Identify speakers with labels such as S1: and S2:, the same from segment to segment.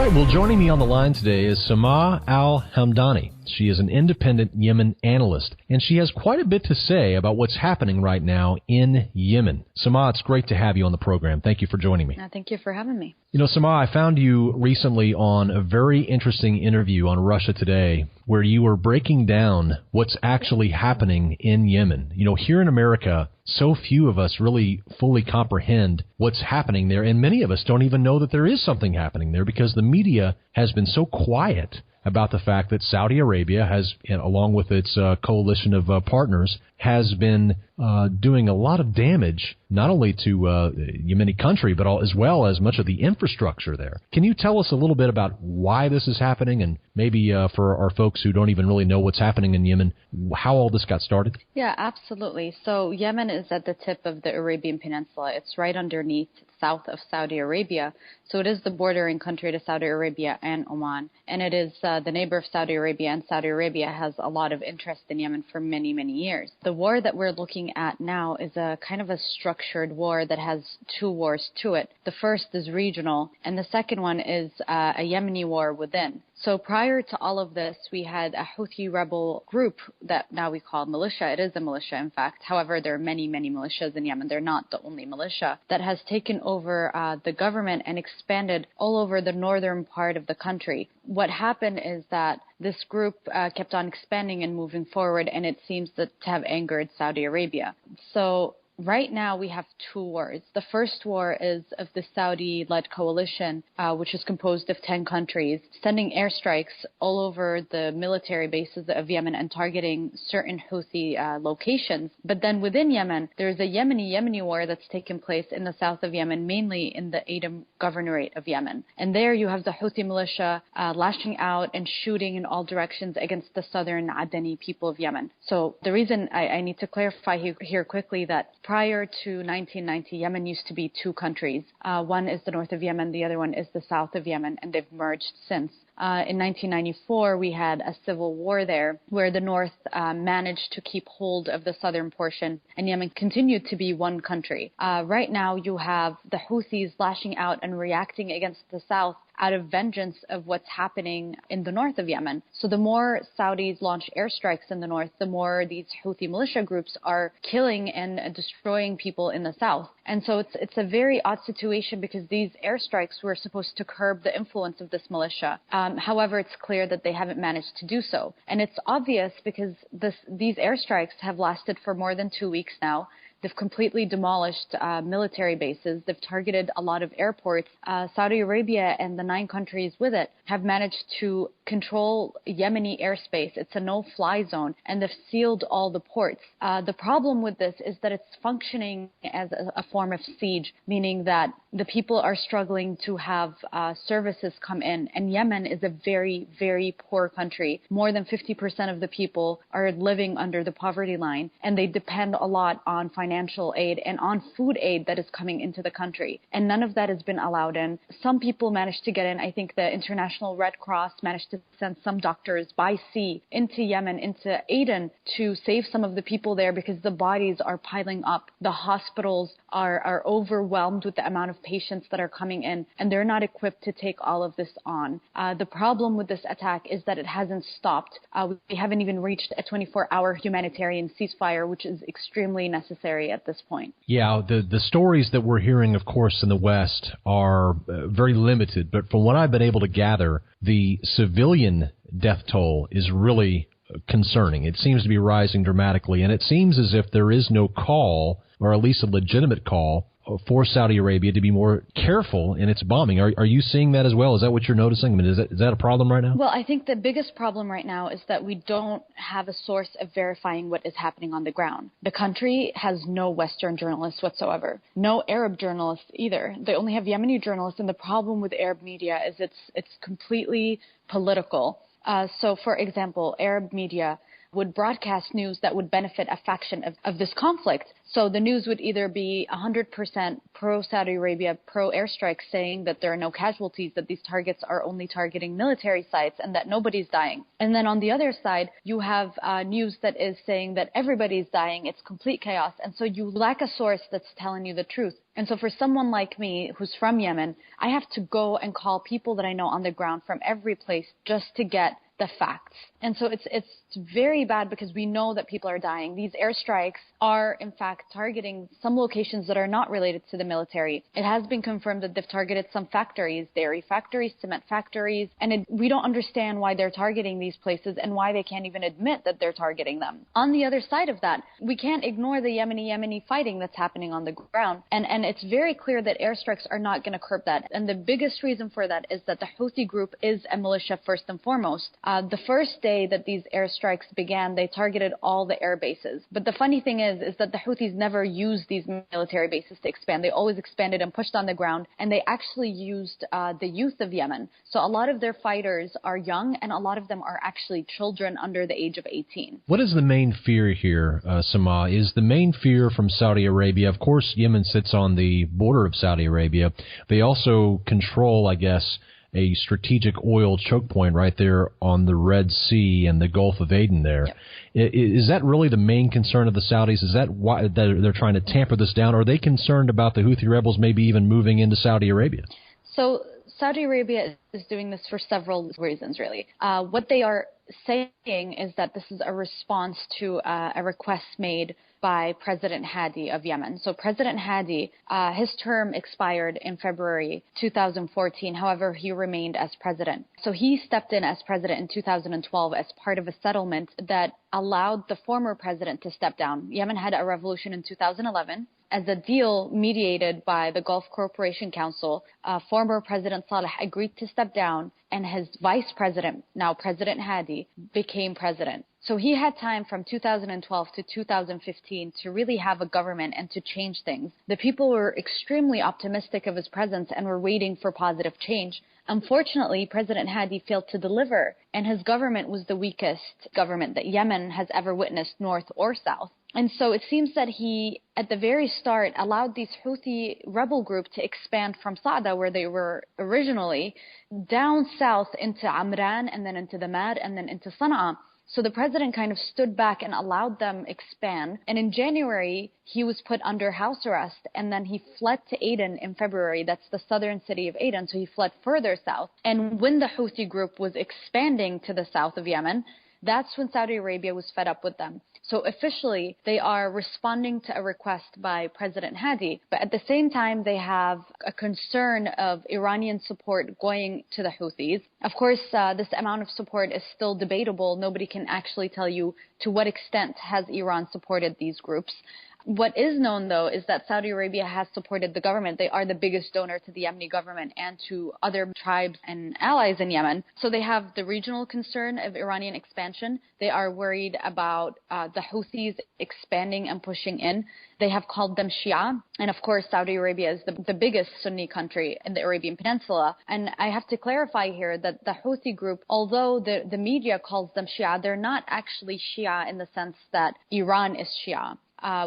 S1: right, well, joining me on the line today is Sama'a Al-Hamdani. She is an independent Yemen analyst, and she has quite a bit to say about what's happening right now in Yemen. Sama'a, it's great to have you on the program. Thank you for joining me.
S2: Thank you for having me.
S1: You know, Sama'a, I found you recently on a very interesting interview on Russia Today where you were breaking down what's actually happening in Yemen. You know, here in America, so few of us really fully comprehend what's happening there, and many of us don't even know that there is something happening there because the media has been so quiet about the fact that Saudi Arabia has, along with its coalition of partners, has been doing a lot of damage, not only to Yemeni country, but as well as much of the infrastructure there. Can you tell us a little bit about why this is happening, and maybe for our folks who don't even really know what's happening in Yemen, how all this got started?
S2: Yeah, absolutely. So Yemen is at the tip of the Arabian Peninsula. It's right underneath, south of Saudi Arabia. So it is the bordering country to Saudi Arabia and Oman. And it is the neighbor of Saudi Arabia, and Saudi Arabia has a lot of interest in Yemen for many, many years. The war that we're looking at now is a kind of a structured war that has two wars to it. The first is regional, and the second one is a Yemeni war within. So prior to all of this, we had a Houthi rebel group that now we call militia. It is a militia, in fact. However, there are many, many militias in Yemen. They're not the only militia that has taken over the government and expanded all over the northern part of the country. What happened is that this group kept on expanding and moving forward, and it seems to have angered Saudi Arabia. So right now, we have two wars. The first war is of the Saudi-led coalition, which is composed of 10 countries, sending airstrikes all over the military bases of Yemen and targeting certain Houthi locations. But then within Yemen, there's a Yemeni war that's taken place in the south of Yemen, mainly in the Aden governorate of Yemen. And there you have the Houthi militia lashing out and shooting in all directions against the southern Adani people of Yemen. So the reason I need to clarify here quickly that prior to 1990, Yemen used to be two countries. One is the north of Yemen, the other one is the south of Yemen, and they've merged since. In 1994, we had a civil war there where the north managed to keep hold of the southern portion, and Yemen continued to be one country. Right now, you have the Houthis lashing out and reacting against the south out of vengeance of what's happening in the north of Yemen. So the more Saudis launch airstrikes in the north, the more these Houthi militia groups are killing and destroying people in the south. And so it's a very odd situation because these airstrikes were supposed to curb the influence of this militia. However, it's clear that they haven't managed to do so. And it's obvious because these airstrikes have lasted for more than 2 weeks now. They've completely demolished military bases. They've targeted a lot of airports. Saudi Arabia and the 9 countries with it have managed to control Yemeni airspace. It's a no-fly zone, and they've sealed all the ports. The problem with this is that it's functioning as a form of siege, meaning that the people are struggling to have services come in. And Yemen is a very, very poor country. More than 50% of the people are living under the poverty line, and they depend a lot on financial aid and on food aid that is coming into the country. And none of that has been allowed in. Some people managed to get in. I think the International Red Cross managed to send some doctors by sea into Yemen, into Aden, to save some of the people there because the bodies are piling up. The hospitals are overwhelmed with the amount of patients that are coming in, and they're not equipped to take all of this on. The problem with this attack is that it hasn't stopped. We haven't even reached a 24-hour humanitarian ceasefire, which is extremely necessary at this point.
S1: Yeah, the stories that we're hearing, of course, in the West are very limited. But from what I've been able to gather, the civilian death toll is really concerning. It seems to be rising dramatically, and it seems as if there is no call, or at least a legitimate call, for Saudi Arabia to be more careful in its bombing. Are you seeing that as well? Is that what you're noticing? I mean, is that a problem right now?
S2: Well, I think the biggest problem right now is that we don't have a source of verifying what is happening on the ground. The country has no Western journalists whatsoever, no Arab journalists either. They only have Yemeni journalists, and the problem with Arab media is it's completely political. So, for example, Arab media would broadcast news that would benefit a faction of this conflict. So the news would either be 100% pro-Saudi Arabia, pro-airstrikes, saying that there are no casualties, that these targets are only targeting military sites, and that nobody's dying. And then on the other side, you have news that is saying that everybody's dying, it's complete chaos, and so you lack a source that's telling you the truth. And so for someone like me who's from Yemen, I have to go and call people that I know on the ground from every place just to get the facts. And so it's very bad because we know that people are dying. These airstrikes are, in fact, targeting some locations that are not related to the military. It has been confirmed that they've targeted some factories, dairy factories, cement factories, and we don't understand why they're targeting these places and why they can't even admit that they're targeting them. On the other side of that, we can't ignore the Yemeni fighting that's happening on the ground. And it's very clear that airstrikes are not going to curb that. And the biggest reason for that is that the Houthi group is a militia first and foremost. The first day that these airstrikes began, they targeted all the air bases. But the funny thing is that the Houthis never used these military bases to expand. They always expanded and pushed on the ground, and they actually used the youth of Yemen. So a lot of their fighters are young, and a lot of them are actually children under the age of 18.
S1: What is the main fear here, Sama'a? Is the main fear from Saudi Arabia? Of course, Yemen sits on the border of Saudi Arabia. They also control, I guess, a strategic oil choke point right there on the Red Sea and the Gulf of Aden there. Yep. Is that really the main concern of the Saudis? Is that why they're trying to tamper this down? Or are they concerned about the Houthi rebels maybe even moving into Saudi Arabia?
S2: So Saudi Arabia is doing this for several reasons, really. What they are saying is that this is a response to a request made by President Hadi of Yemen. So President Hadi, his term expired in February 2014. However, he remained as president. So he stepped in as president in 2012 as part of a settlement that allowed the former president to step down. Yemen had a revolution in 2011. As a deal mediated by the Gulf Cooperation Council, former President Saleh agreed to step down, and his vice president, now President Hadi, became president. So he had time from 2012 to 2015 to really have a government and to change things. The people were extremely optimistic of his presence and were waiting for positive change. Unfortunately, President Hadi failed to deliver, and his government was the weakest government that Yemen has ever witnessed, north or south. And so it seems that he, at the very start, allowed these Houthi rebel group to expand from Sa'da, where they were originally, down south into Amran, and then into the Mad, and then into Sana'a. So the president kind of stood back and allowed them expand. And in January, he was put under house arrest, and then he fled to Aden in February. That's the southern city of Aden. So he fled further south. And when the Houthi group was expanding to the south of Yemen, that's when Saudi Arabia was fed up with them. So officially, they are responding to a request by President Hadi, but at the same time, they have a concern of Iranian support going to the Houthis. Of course, this amount of support is still debatable. Nobody can actually tell you to what extent has Iran supported these groups. What is known, though, is that Saudi Arabia has supported the government. They are the biggest donor to the Yemeni government and to other tribes and allies in Yemen. So they have the regional concern of Iranian expansion. They are worried about the Houthis expanding and pushing in. They have called them Shia. And of course, Saudi Arabia is the biggest Sunni country in the Arabian Peninsula. And I have to clarify here that the Houthi group, although the media calls them Shia, they're not actually Shia in the sense that Iran is Shia.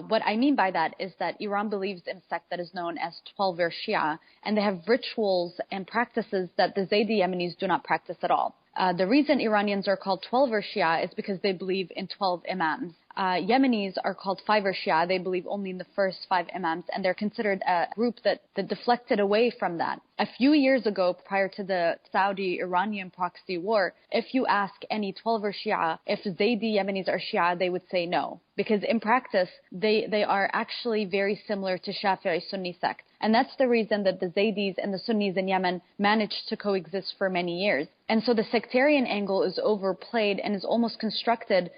S2: What I mean by that is that Iran believes in a sect that is known as 12-er Shia, and they have rituals and practices that the Zaydi Yemenis do not practice at all. The reason Iranians are called 12-er Shia is because they believe in 12 imams. Yemenis are called 5-er Shia. They believe only in the first 5 imams, and they're considered a group that deflected away from that. A few years ago, prior to the Saudi-Iranian proxy war, if you ask any 12-er Shia if Zaydi Yemenis are Shia, they would say no. Because in practice, they are actually very similar to Shafi'i Sunni sect. And that's the reason that the Zaydis and the Sunnis in Yemen managed to coexist for many years. And so the sectarian angle is overplayed and is almost constructed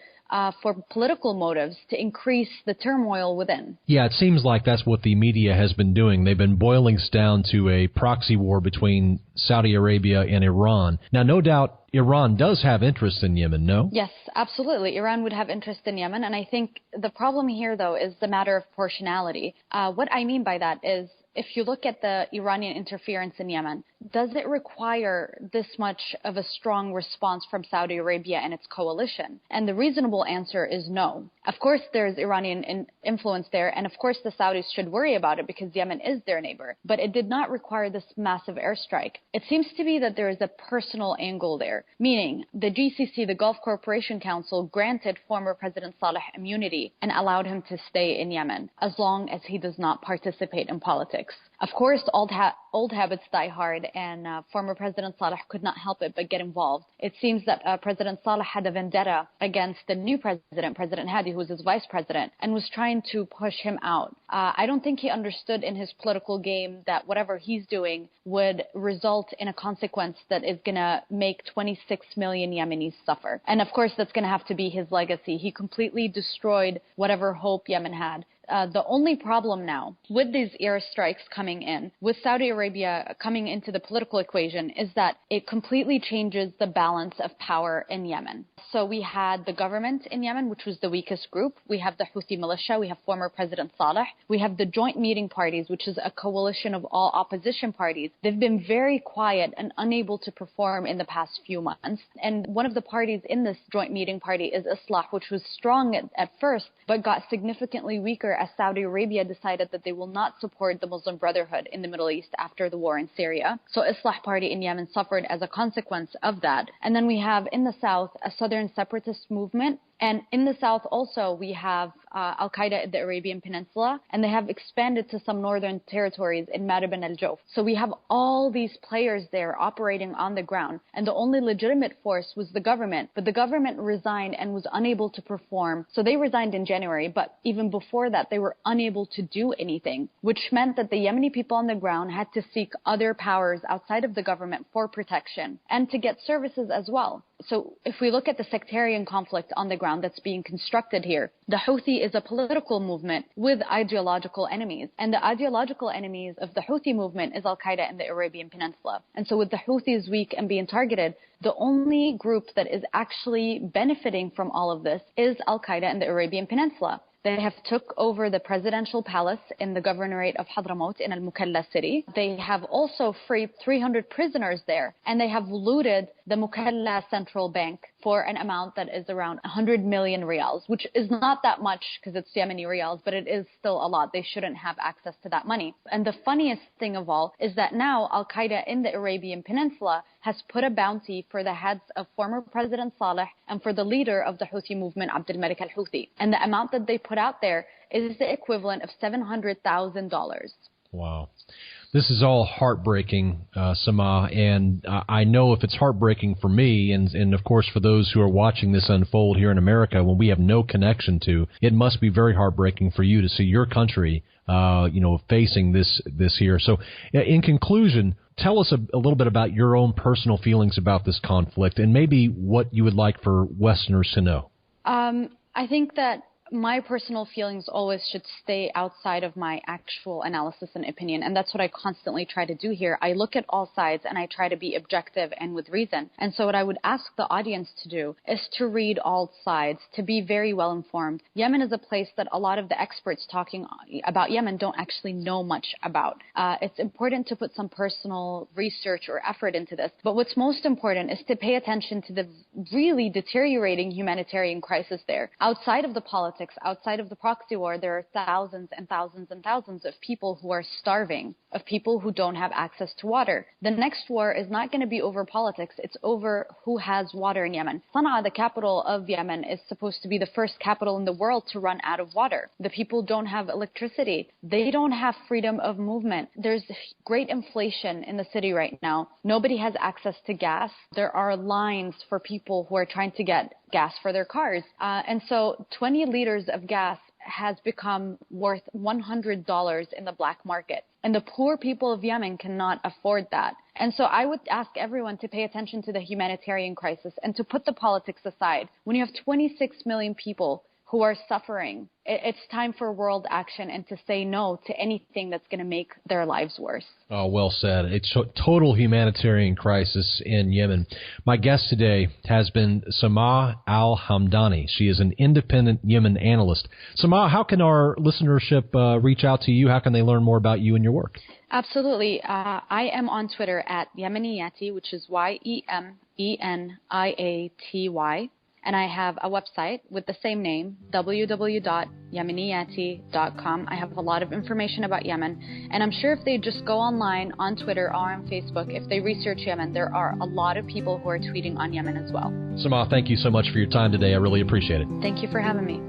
S2: for political motives to increase the turmoil within.
S1: Yeah, it seems like that's what the media has been doing. They've been boiling this down to a proxy war between Saudi Arabia and Iran. Now, no doubt Iran does have interest in Yemen, no?
S2: Yes, absolutely. Iran would have interest in Yemen. And I think the problem here, though, is the matter of proportionality. What I mean by that is, if you look at the Iranian interference in Yemen, does it require this much of a strong response from Saudi Arabia and its coalition? And the reasonable answer is no. Of course, there's Iranian influence there, and of course the Saudis should worry about it because Yemen is their neighbor. But it did not require this massive airstrike. It seems to be that there is a personal angle there, meaning the GCC, the Gulf Cooperation Council, granted former President Saleh immunity and allowed him to stay in Yemen as long as he does not participate in politics. Of course, old habits die hard, and former President Saleh could not help it but get involved. It seems that President Saleh had a vendetta against the new president, President Hadi, who was his vice president, and was trying to push him out. I don't think he understood in his political game that whatever he's doing would result in a consequence that is going to make 26 million Yemenis suffer. And of course, that's going to have to be his legacy. He completely destroyed whatever hope Yemen had. The only problem now with these airstrikes coming in, with Saudi Arabia coming into the political equation, is that it completely changes the balance of power in Yemen. So we had the government in Yemen, which was the weakest group. We have the Houthi militia. We have former President Saleh. We have the joint meeting parties, which is a coalition of all opposition parties. They've been very quiet and unable to perform in the past few months. And one of the parties in this joint meeting party is Islah, which was strong at first, but got significantly weaker as Saudi Arabia decided that they will not support the Muslim Brotherhood in the Middle East after the war in Syria. So Islah party in Yemen suffered as a consequence of that. And then we have in the south a southern separatist movement. And in the south also we have Al-Qaeda in the Arabian Peninsula, and they have expanded to some northern territories in Marib and Al-Jawf. So we have all these players there operating on the ground, and the only legitimate force was the government. But the government resigned and was unable to perform. So they resigned in January, but even before that they were unable to do anything, which meant that the Yemeni people on the ground had to seek other powers outside of the government for protection and to get services as well. So if we look at the sectarian conflict on the ground that's being constructed here, the Houthi is a political movement with ideological enemies. And the ideological enemies of the Houthi movement is Al-Qaeda in the Arabian Peninsula. And so with the Houthis weak and being targeted, the only group that is actually benefiting from all of this is Al-Qaeda in the Arabian Peninsula. They have took over the presidential palace in the governorate of Hadramaut in Al-Mukalla city. They have also freed 300 prisoners there, and they have looted the Mukalla central bank for an amount that is around 100 million riyals, which is not that much because it's Yemeni riyals, but it is still a lot. They shouldn't have access to that money. And the funniest thing of all is that now Al-Qaeda in the Arabian Peninsula has put a bounty for the heads of former President Saleh and for the leader of the Houthi movement, Abdul Malik al-Houthi. And the amount that they put out there is the equivalent of $700,000.
S1: Wow. This is all heartbreaking, Sama'a, and I know if it's heartbreaking for me and of course for those who are watching this unfold here in America when we have no connection to, it must be very heartbreaking for you to see your country, facing this here. So in conclusion, tell us a little bit about your own personal feelings about this conflict and maybe what you would like for Westerners to know.
S2: I think that my personal feelings always should stay outside of my actual analysis and opinion, and that's what I constantly try to do here. I look at all sides and I try to be objective and with reason. And so what I would ask the audience to do is to read all sides, to be very well informed. Yemen is a place that a lot of the experts talking about Yemen don't actually know much about. It's important to put some personal research or effort into this, but what's most important is to pay attention to the really deteriorating humanitarian crisis there. Outside of the politics, outside of the proxy war, there are thousands and thousands and thousands of people who are starving, of people who don't have access to water. The next war is not going to be over politics. It's over who has water in Yemen. Sana'a, the capital of Yemen, is supposed to be the first capital in the world to run out of water. The people don't have electricity. They don't have freedom of movement. There's great inflation in the city right now. Nobody has access to gas. There are lines for people who are trying to get gas for their cars. And so 20 liters of gas has become worth $100 in the black market. And the poor people of Yemen cannot afford that. And so I would ask everyone to pay attention to the humanitarian crisis and to put the politics aside. When you have 26 million people who are suffering. It's time for world action and to say no to anything that's going to make their lives worse.
S1: Oh, well said. It's a total humanitarian crisis in Yemen. My guest today has been Sama'a Al-Hamdani. She is an independent Yemen analyst. Sama'a, how can our listenership reach out to you? How can they learn more about you and your work?
S2: Absolutely. I am on Twitter at Yemeniyati, which is YEMENIATY. And I have a website with the same name, www.yemeniyati.com. I have a lot of information about Yemen. And I'm sure if they just go online, on Twitter or on Facebook, if they research Yemen, there are a lot of people who are tweeting on Yemen as well.
S1: Sama'a, thank you so much for your time today. I really appreciate it.
S2: Thank you for having me.